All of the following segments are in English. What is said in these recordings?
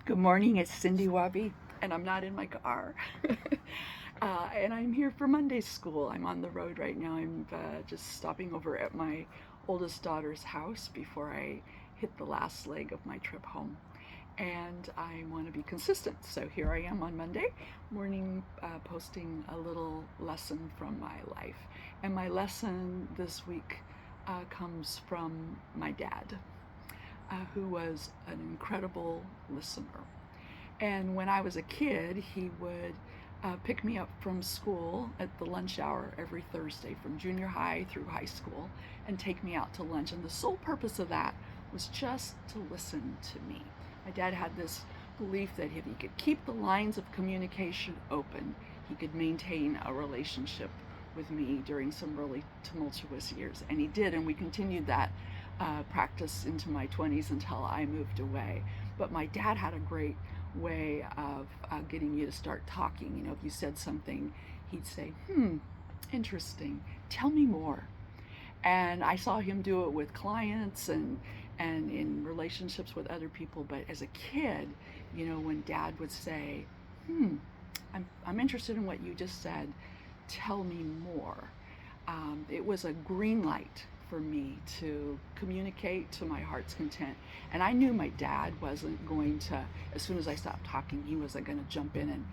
Good morning, it's Cindy Wabi, and I'm not in my car. And I'm here for Monday school. I'm on the road right now. I'm just stopping over at my oldest daughter's house before I hit the last leg of my trip home. And I want to be consistent. So here I am on Monday morning posting a little lesson from my life. And my lesson this week comes from my dad, who was an incredible listener. And when I was a kid, he would pick me up from school at the lunch hour every Thursday from junior high through high school and take me out to lunch. And the sole purpose of that was just to listen to me. My dad had this belief that if he could keep the lines of communication open, he could maintain a relationship with me during some really tumultuous years. And he did, and we continued that practice into my 20s until I moved away. But my dad had a great way of getting you to start talking. You know, if you said something, he'd say, interesting, tell me more. And I saw him do it with clients and in relationships with other people. But as a kid, you know, when dad would say, I'm interested in what you just said, tell me more. It was a green light for me to communicate to my heart's content. And I knew my dad wasn't going to, as soon as I stopped talking, he wasn't going to jump in and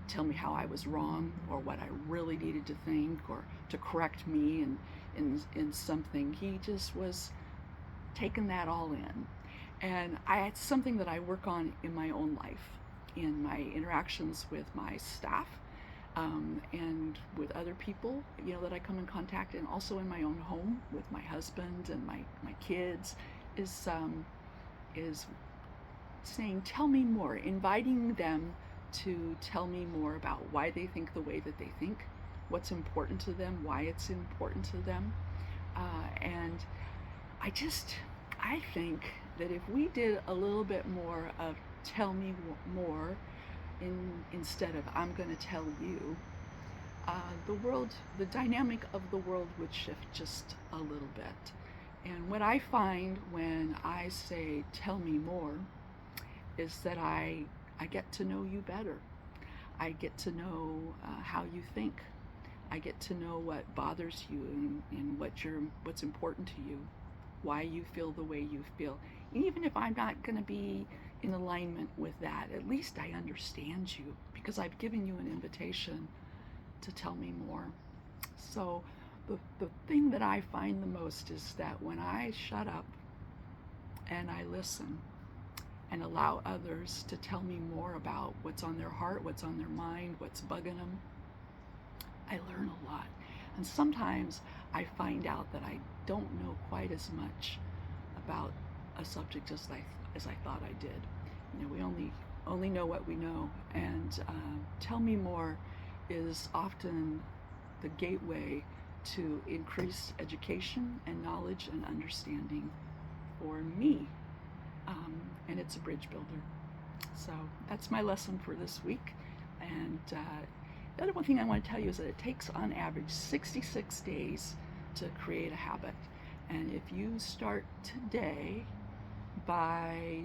tell me how I was wrong or what I really needed to think or to correct me in something. He just was taking that all in. And it's something that I work on in my own life, in my interactions with my staff, and with other people, you know, that I come in contact, and also in my own home with my husband and my kids, is saying, tell me more, inviting them to tell me more about why they think the way that they think, what's important to them, why it's important to them. And I think that if we did a little bit more of tell me more instead of I'm going to tell you, the dynamic of the world would shift just a little bit. And what I find when I say tell me more is that I get to know you better. I get to know how you think. I get to know what bothers you and what's important to you, why you feel the way you feel. And even if I'm not going to be in alignment with that, at least I understand you because I've given you an invitation to tell me more. So the thing that I find the most is that when I shut up and I listen and allow others to tell me more about what's on their heart, what's on their mind, what's bugging them, I learn a lot. And sometimes I find out that I don't know quite as much about a subject as I thought I did. You know, we only know what we know, and tell me more is often the gateway to increased education and knowledge and understanding for me, and it's a bridge builder. So that's my lesson for this week. And the other one thing I want to tell you is that it takes on average 66 days to create a habit. And if you start today, by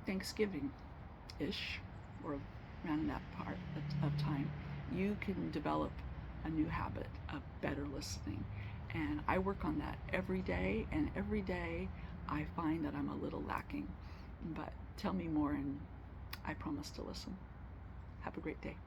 Thanksgiving-ish, or around that part of time, you can develop a new habit of better listening. And I work on that every day, and every day I find that I'm a little lacking. But tell me more, and I promise to listen. Have a great day.